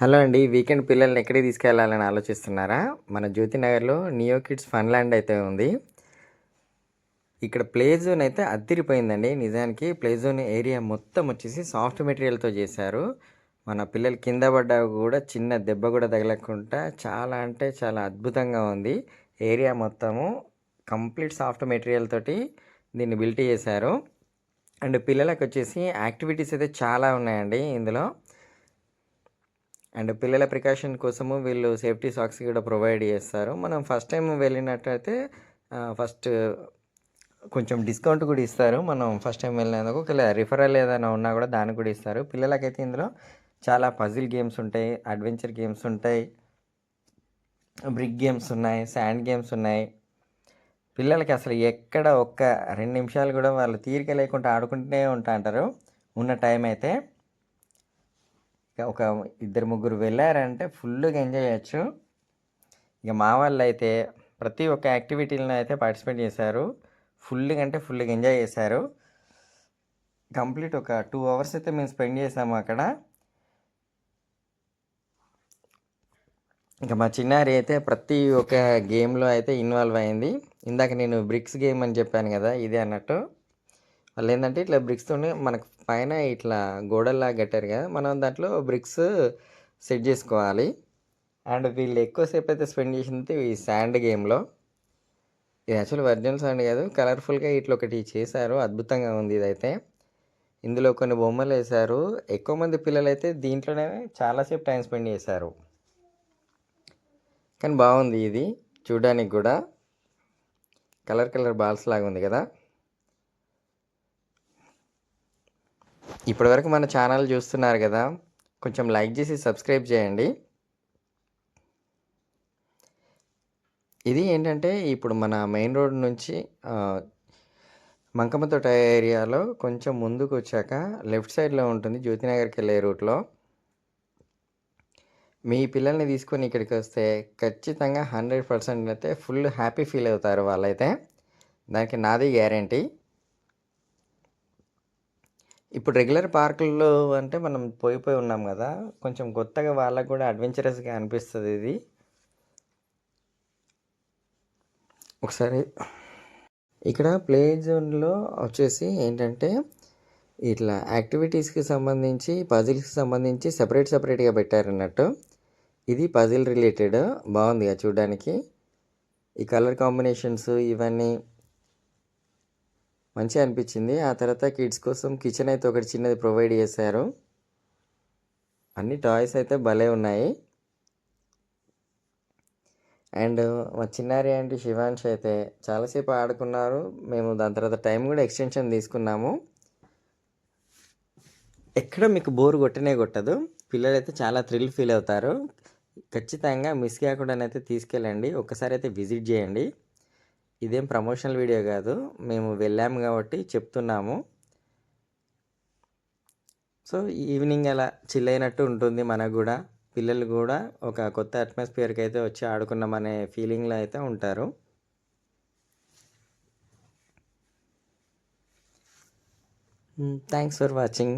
Hello అండి. Weekend పిల్లల్ని ఎక్కడికి తీసుకెళ్ళాలని ఆలోచిస్తున్నారా? మన జ్యోతినగర్‌లో నియో కిడ్స్ ఫన్ ల్యాండ్ అయితే ఉంది. ఇక్కడ ప్లే జోన్ అయితే అద్దిరిపోయిందండి. నిజానికి ప్లే జోన్ ఏరియా మొత్తం వచ్చేసి సాఫ్ట్ మెటీరియల్‌తో చేశారు. మన పిల్లలు కింద పడ్డా కూడా చిన్న దెబ్బ కూడా తగలకుండా చాలా అంటే చాలా అద్భుతంగా ఉంది. ఏరియా మొత్తము కంప్లీట్ సాఫ్ట్ మెటీరియల్ తోటి దీన్ని బిల్ట్ చేశారు. అండ్ పిల్లలకొచ్చేసి యాక్టివిటీస్ అయితే చాలా ఉన్నాయండి ఇందులో. అండ్ పిల్లల ప్రికాషన్ కోసము వీళ్ళు సేఫ్టీ సాక్స్ కూడా ప్రొవైడ్ చేస్తారు. మనం ఫస్ట్ టైం వెళ్ళినట్టయితే ఫస్ట్ కొంచెం డిస్కౌంట్ కూడా ఇస్తారు. మనం ఫస్ట్ టైం వెళ్ళినందుకు ఒకవేళ రిఫరల్ ఏదైనా ఉన్నా కూడా దానికి కూడా ఇస్తారు. పిల్లలకైతే ఇందులో చాలా పజిల్ గేమ్స్ ఉంటాయి, అడ్వెంచర్ గేమ్స్ ఉంటాయి, బ్రిక్ గేమ్స్ ఉన్నాయి, శాండ్ గేమ్స్ ఉన్నాయి. పిల్లలకి అసలు ఎక్కడ ఒక్క 2 నిమిషాలు కూడా వాళ్ళు తీరిక లేకుండా ఆడుకుంటూనే ఉంటా అంటారు ఉన్న టైం అయితే. ఒక ఇద్దరు ముగ్గురు వెళ్ళారంటే ఫుల్గా ఎంజాయ్ చేయొచ్చు. ఇక మా వాళ్ళు అయితే ప్రతి ఒక్క యాక్టివిటీలను అయితే పార్టిసిపేట్ చేశారు. ఫుల్గా అంటే ఫుల్గా ఎంజాయ్ చేశారు. కంప్లీట్ ఒక 2 అవర్స్ అయితే మేము స్పెండ్ చేసాము అక్కడ. ఇంకా మా చిన్నారి అయితే ప్రతి ఒక్క గేమ్లో అయితే ఇన్వాల్వ్ అయింది. ఇందాక నేను బ్రిక్స్ గేమ్ అని చెప్పాను కదా, ఇదే అన్నట్టు. వాళ్ళు ఏంటంటే ఇట్లా బ్రిక్స్తోనే మనకు పైన ఇట్లా గోడల్లాగా కట్టారు కదా, మనం దాంట్లో బ్రిక్స్ సెట్ చేసుకోవాలి. అండ్ వీళ్ళు ఎక్కువసేపు అయితే స్పెండ్ చేసింది ఈ శాండ్ గేమ్లో. ఇది యాక్చువల్ ఒరిజినల్ శాండ్ కాదు, కలర్ఫుల్గా ఇట్లా ఒకటి చేశారు. అద్భుతంగా ఉంది ఇదైతే. ఇందులో కొన్ని బొమ్మలు వేశారు. ఎక్కువ మంది పిల్లలు అయితే దీంట్లోనే చాలాసేపు టైం స్పెండ్ చేశారు. కానీ బాగుంది ఇది చూడడానికి కూడా. కలర్ కలర్ బాల్స్ లాగా ఉంది కదా. ఇప్పటివరకు మన ఛానల్ చూస్తున్నారు కదా, కొంచెం లైక్ చేసి సబ్స్క్రైబ్ చేయండి. ఇది ఏంటంటే ఇప్పుడు మన మెయిన్ రోడ్ నుంచి మంకమ్మతోట ఏరియాలో కొంచెం ముందుకు వచ్చాక లెఫ్ట్ సైడ్లో ఉంటుంది, జ్యోతినగర్కి వెళ్ళే రూట్లో. మీ పిల్లల్ని తీసుకొని ఇక్కడికి వస్తే ఖచ్చితంగా 100% అయితే ఫుల్ హ్యాపీ ఫీల్ అవుతారు వాళ్ళైతే. దానికి నాది గ్యారంటీ. ఇప్పుడు రెగ్యులర్ పార్కుల్లో అంటే మనం పోయి ఉన్నాం కదా, కొంచెం కొత్తగా వాళ్ళకు కూడా అడ్వెంచరస్గా అనిపిస్తుంది ఇది. ఒకసారి ఇక్కడ ప్లే జోన్లో వచ్చేసి ఏంటంటే ఇట్లా యాక్టివిటీస్కి సంబంధించి పజిల్స్కి సంబంధించి సపరేట్గా పెట్టారన్నట్టు. ఇది పజిల్ రిలేటెడ్, బాగుంది చూడడానికి. ఈ కలర్ కాంబినేషన్స్ ఇవన్నీ మంచిగా అనిపించింది. ఆ తర్వాత కిడ్స్ కోసం కిచెన్ అయితే ఒకటి చిన్నది ప్రొవైడ్ చేశారు. అన్ని టాయ్స్ అయితే భలే ఉన్నాయి. అండ్ మా చిన్నారి ఆంటీ శివాంశ్ అయితే చాలాసేపు ఆడుకున్నారు. మేము దాని తర్వాత టైం కూడా ఎక్స్టెన్షన్ తీసుకున్నాము. ఎక్కడ మీకు బోర్ కొట్టదు. పిల్లలైతే చాలా థ్రిల్ ఫీల్ అవుతారు. ఖచ్చితంగా మిస్ కాకుండానైతే తీసుకెళ్ళండి. ఒకసారి అయితే విజిట్ చేయండి. ఇదేం ప్రమోషనల్ వీడియో కాదు, మేము వెళ్ళాము కాబట్టి చెప్తున్నాము. సో ఈవినింగ్ అలా చిల్ అయినట్టు ఉంటుంది మనకు కూడా. పిల్లలు కూడా ఒక కొత్త అట్మాస్ఫియర్కి అయితే వచ్చి ఆడుకున్నామనే ఫీలింగ్లో అయితే ఉంటారు. Thanks for watching.